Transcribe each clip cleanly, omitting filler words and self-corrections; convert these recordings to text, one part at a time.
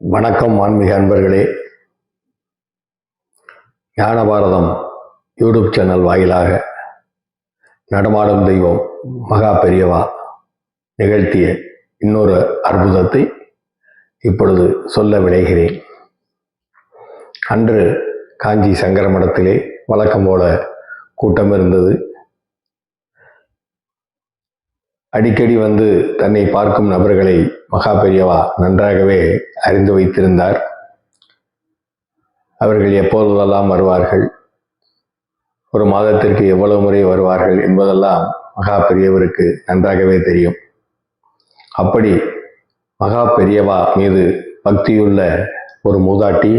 வணக்கம் ஆன்மீக அன்பர்களே. ஞான பாரதம் யூடியூப் சேனல் வாயிலாக நடமாடும் தெய்வம் மகா பெரியவா நிகழ்த்திய இன்னொரு அற்புதத்தை இப்பொழுது சொல்ல விளைகிறேன். அன்று காஞ்சி சங்கர மடத்திலே வழக்கம் போல கூட்டம் இருந்தது. அடிக்கடி வந்து தன்னை பார்க்கும் நபர்களை மகா பெரியவா நன்றாகவே அறிந்து வைத்திருந்தார். அவர்கள் எப்பொழுதெல்லாம் வருவார்கள், ஒரு மாதத்திற்கு எவ்வளவு முறை வருவார்கள் என்பதெல்லாம் மகா பெரியவருக்கு நன்றாகவே தெரியும். அப்படி மகா பெரியவா மீது பக்தியுள்ள ஒரு மூதாட்டி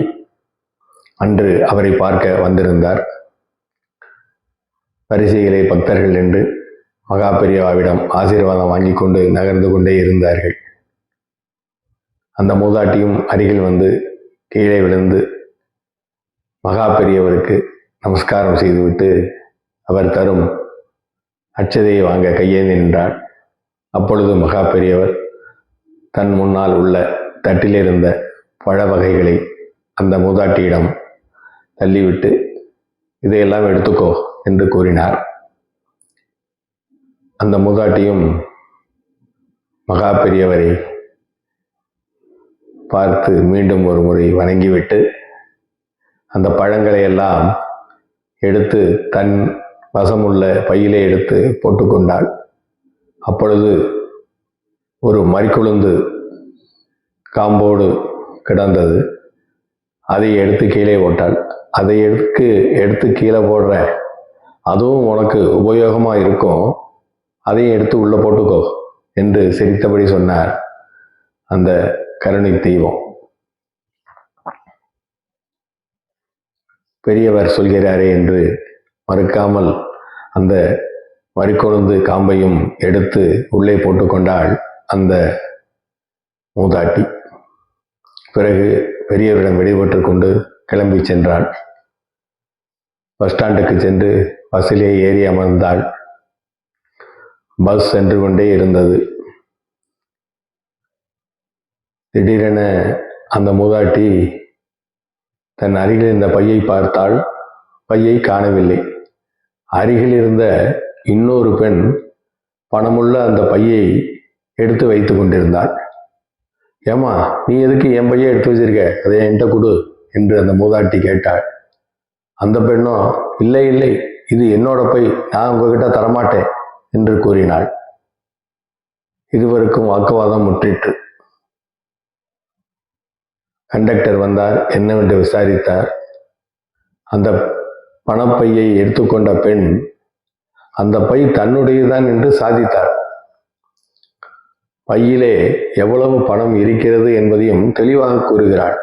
அன்று அவரை பார்க்க வந்திருந்தார். வரிசையிலே பக்தர்கள் என்று மகா பெரியவாவிடம் ஆசீர்வாதம் வாங்கி கொண்டு நகர்ந்து கொண்டே இருந்தார்கள். அந்த மூதாட்டியும் அருகில் வந்து கீழே விழுந்து மகா பெரியவருக்கு நமஸ்காரம் செய்துவிட்டு அவர் தரும் அட்சதையை வாங்க கையேந்தி நின்றார். அப்பொழுது மகா பெரியவர் தன் முன்னால் உள்ள தட்டிலிருந்த பழ வகைகளை அந்த மூதாட்டியிடம் தள்ளிவிட்டு இதையெல்லாம் எடுத்துக்கோ என்று கூறினார். அந்த மூதாட்டியும் மகா பெரியவரை பார்த்து மீண்டும் ஒரு முறை வணங்கிவிட்டு அந்த பழங்களை எல்லாம் எடுத்து தன் வசமுள்ள பையிலே எடுத்து போட்டுக்கொண்டாள். அப்பொழுது ஒரு மறிக்குழுந்து காம்போடு கிடந்தது. அதை எடுத்து கீழே போட்டாள். அதை எடுத்து கீழே போடுற, அதுவும் உனக்கு உபயோகமாக இருக்கும், அதையும் எடுத்து உள்ளே போட்டுக்கோ என்று சிரித்தபடி சொன்னார் அந்த கருணை தெய்வம். பெரியவர் சொல்கிறாரே என்று மறுக்காமல் அந்த மறிக்கொழுந்து காம்பையும் எடுத்து உள்ளே போட்டுக்கொண்டாள் அந்த மூதாட்டி. பிறகு பெரியவரிடம் விடைபெற்று கொண்டு கிளம்பி சென்றாள். பஸ் ஸ்டாண்டுக்கு சென்று பஸ்ஸிலே ஏறி அமர்ந்தாள். பஸ் சென்று கொண்டே இருந்தது. திடீரென அந்த மூதாட்டி தன் அருகில் இருந்த பையை பார்த்தாள். பையை காணவில்லை. அருகில் இருந்த இன்னொரு பெண் பணமுள்ள அந்த பையை எடுத்து வைத்து கொண்டிருந்தாள். ஏமா, நீ எதுக்கு என் பையை எடுத்து வச்சிருக்க, அதை என்கிட்ட கொடு என்று அந்த மூதாட்டி கேட்டாள். அந்த பெண்ணும் இல்லை இல்லை, இது என்னோட பை, நான் உங்ககிட்ட தரமாட்டேன் என்று கூறினாள். இருவருக்கும் வாக்குவாதம் முற்றிற்று. கண்டக்டர் வந்தார், என்னவென்று விசாரித்தார். அந்த பணப்பையை எடுத்துக்கொண்ட பெண் அந்த பை தன்னுடையதுதான் என்று சாதித்தார். பையிலே எவ்வளவு பணம் இருக்கிறது என்பதையும் தெளிவாக கூறுகிறாள்.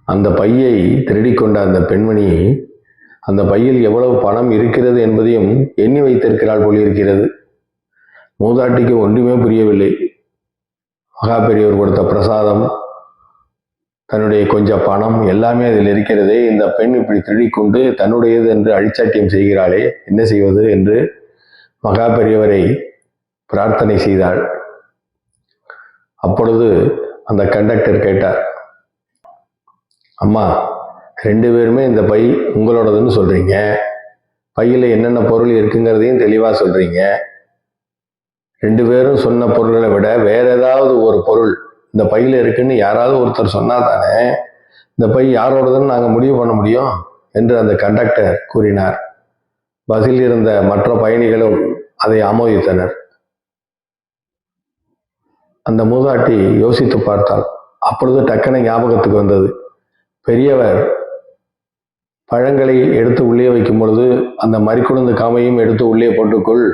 அந்த பையை திருடிக்கொண்ட அந்த பெண்மணி அந்த பையில் எவ்வளவு பணம் இருக்கிறது என்பதையும் எண்ணி வைத்திருக்கிறாள் போலிருக்கிறது. மூதாட்டிக்கு ஒன்றுமே புரியவில்லை. மகா பெரியவர் கொடுத்த பிரசாதம், தன்னுடைய கொஞ்சம் பணம் எல்லாமே அதில் இருக்கிறதே, இந்த பெண் இப்படி திருடிக்கொண்டு தன்னுடையது என்று அழிச்சாட்டியம் செய்கிறாளே, என்ன செய்வது என்று மகா பெரியவரை பிரார்த்தனை செய்தாள். அப்பொழுது அந்த கண்டக்டர் கேட்டார், அம்மா, 2 பேருமே இந்த பை உங்களோடதுன்னு சொல்றீங்க, பையில் என்னென்ன பொருள் இருக்குங்கிறதையும் தெளிவாக சொல்றீங்க. 2 பேரும் சொன்ன பொருளை விட வேற ஏதாவது ஒரு பொருள் இந்த பையில் இருக்குன்னு யாராவது ஒருத்தர் சொன்னா தானே இந்த பை யாரோடதுன்னு நாங்கள் முடிவு பண்ண முடியும் என்று அந்த கண்டக்டர் கூறினார். பஸ்ஸில் இருந்த மற்ற பயணிகளும் அதை ஆமோதித்தனர். அந்த மூதாட்டி யோசித்து பார்த்தாள். அப்பொழுது டக்குன ஞாபகத்துக்கு வந்தது. பெரியவர் பழங்களை எடுத்து உள்ளே வைக்கும் பொழுது அந்த மறிக்குழுந்து காமையும் எடுத்து உள்ளே போட்டுக்கொள்,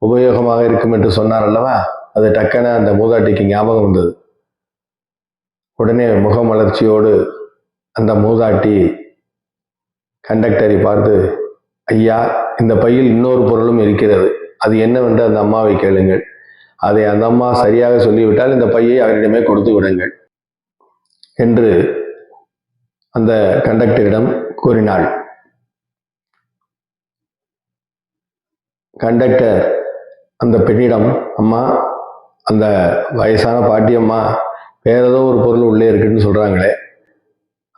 உபயோகமாக இருக்கும் என்று சொன்னார் அல்லவா, அது டக்குன அந்த மூதாட்டிக்கு ஞாபகம் வந்தது. உடனே முகமலர்ச்சியோடு அந்த மூதாட்டி கண்டக்டரை பார்த்து, ஐயா, இந்த பையில் இன்னொரு பொருளும் இருக்கிறது, அது என்னவென்று அந்த அம்மாவை கேளுங்கள், அதை அந்த அம்மா சரியாக சொல்லிவிட்டால் இந்த பையை அவரிடமே கொடுத்து விடுங்கள் என்று அந்த கண்டக்டரிடம் கூறினாள். கண்டக்டர் அந்த பெண்ணிடம், அம்மா, அந்த வயசான பாட்டியம்மா வேற ஏதோ ஒரு பொருள் உள்ளே இருக்குன்னு சொல்றாங்களே,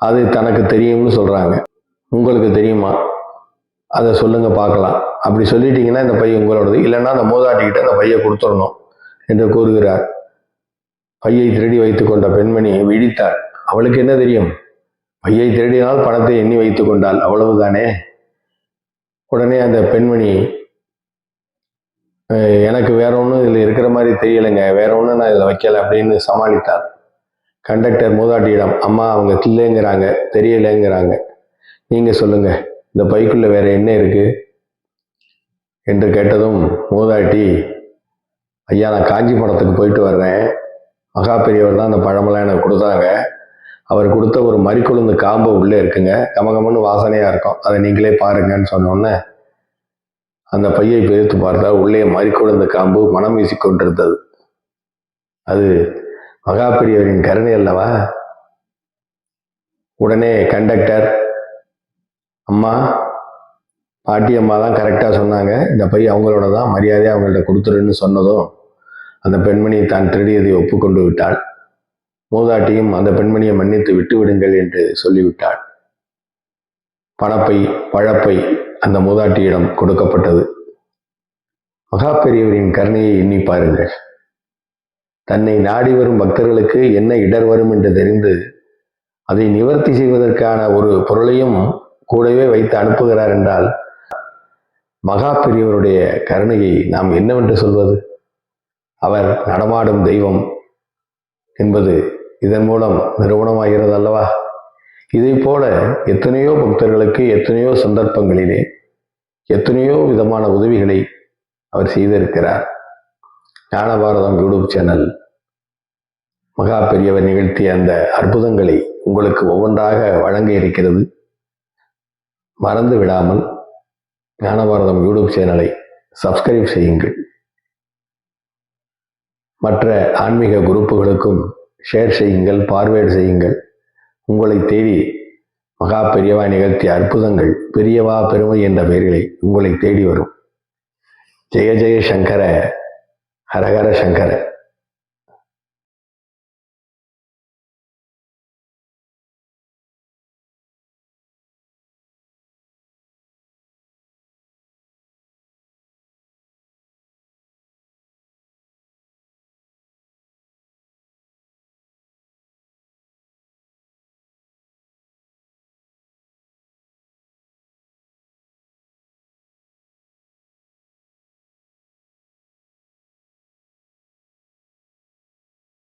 அது தனக்கு தெரியும்னு சொல்றாங்க. உங்களுக்கு தெரியுமா? அதை சொல்லுங்க பார்க்கலாம். அப்படி சொல்லிட்டீங்கன்னா இந்த பை உங்களோடது, இல்லைன்னா அந்த மூதாட்டிக்கிட்ட அந்த பையை கொடுத்துடணும் என்று கூறுகிறார். பையை திருடி வைத்துக் கொண்ட பெண்மணி விழித்தாள். அவளுக்கு என்ன தெரியும்? பையை திருடினால் பணத்தை எண்ணி வைத்துக் கொண்டாள், அவ்வளவுதானே. உடனே அந்த பெண்மணி, எனக்கு வேற ஒன்றும் இதில் இருக்கிற மாதிரி தெரியலைங்க, வேற ஒன்றும் நான் இதில் வைக்கல அப்படின்னு சமாளித்தார். கண்டக்டர் மூதாட்டியிடம், அம்மா அவங்க இல்லைங்கிறாங்க, தெரியலைங்கிறாங்க, நீங்க சொல்லுங்க, இந்த பைக்குள்ள வேற என்ன இருக்கு என்று கேட்டதும் மூதாட்டி, ஐயா நான் காஞ்சிபுரத்துக்கு போயிட்டு வர்றேன், மகா பெரியவர் தான் அந்த பழமெல்லாம் எனக்கு கொடுத்தாங்க, அவர் கொடுத்த ஒரு மறிக்குழுந்து காம்பு உள்ளே இருக்குங்க, கமகமன்னு வாசனையா இருக்கும், அதை நீங்களே பாருங்கன்னு சொன்னோன்னே அந்த பையை பிரித்து பார்த்தால் உள்ளே மறிக்குழுந்து காம்பு மனம் வீசிக்கொண்டிருந்தது. அது மகா பெரியவரின் கருணை அல்லவா. உடனே கண்டக்டர், அம்மா பாட்டி அம்மா தான் கரெக்டாக சொன்னாங்க, இந்த பை அவங்களோட தான், மரியாதையாக அவங்கள்ட்ட கொடுத்துருன்னு சொன்னதும் அந்த பெண்மணி தான் திருடியதை ஒப்புக்கொண்டு விட்டாள். மூதாட்டியும் அந்த பெண்மணியை மன்னித்து விட்டு விடுங்கள் என்று சொல்லிவிட்டாள். பணப்பை பழப்பை அந்த மூதாட்டியிடம் கொடுக்கப்பட்டது. மகா பெரியவரின் கருணையை எண்ணி பாருங்கள். தன்னை நாடி வரும் பக்தர்களுக்கு என்ன இடர் வரும் என்று தெரிந்து அதை நிவர்த்தி செய்வதற்கான ஒரு பொருளையும் கூடவே வைத்து அனுப்புகிறார் என்றால் மகா பெரியவருடைய கருணையை நாம் என்னவென்று சொல்வது? அவர் நடமாடும் தெய்வம் என்பது இதன் மூலம் நிறுவனமாகிறது அல்லவா. இதை போல எத்தனையோ பக்தர்களுக்கு எத்தனையோ சந்தர்ப்பங்களிலே எத்தனையோ விதமான உதவிகளை அவர் செய்திருக்கிறார். ஞானபாரதம் யூடியூப் சேனல் மகா பெரியவர் நிகழ்த்திய அந்த அற்புதங்களை உங்களுக்கு ஒவ்வொன்றாக வழங்க இருக்கிறது. மறந்து விடாமல் ஞானபாரதம் யூடியூப் சேனலை சப்ஸ்கிரைப் செய்யுங்கள். மற்ற ஆன்மீக குரூப்புகளுக்கும் ஷேர் செய்யுங்கள், பார்வேர்டு செய்யுங்கள். உங்களை தேடி மகா பெரியவா நிகழ்த்திய அற்புதங்கள் பெரியவா பெருமை என்ற பெயர்களை உங்களை தேடி வரும். ஜெய ஜெய சங்கர, ஹரஹர சங்கர.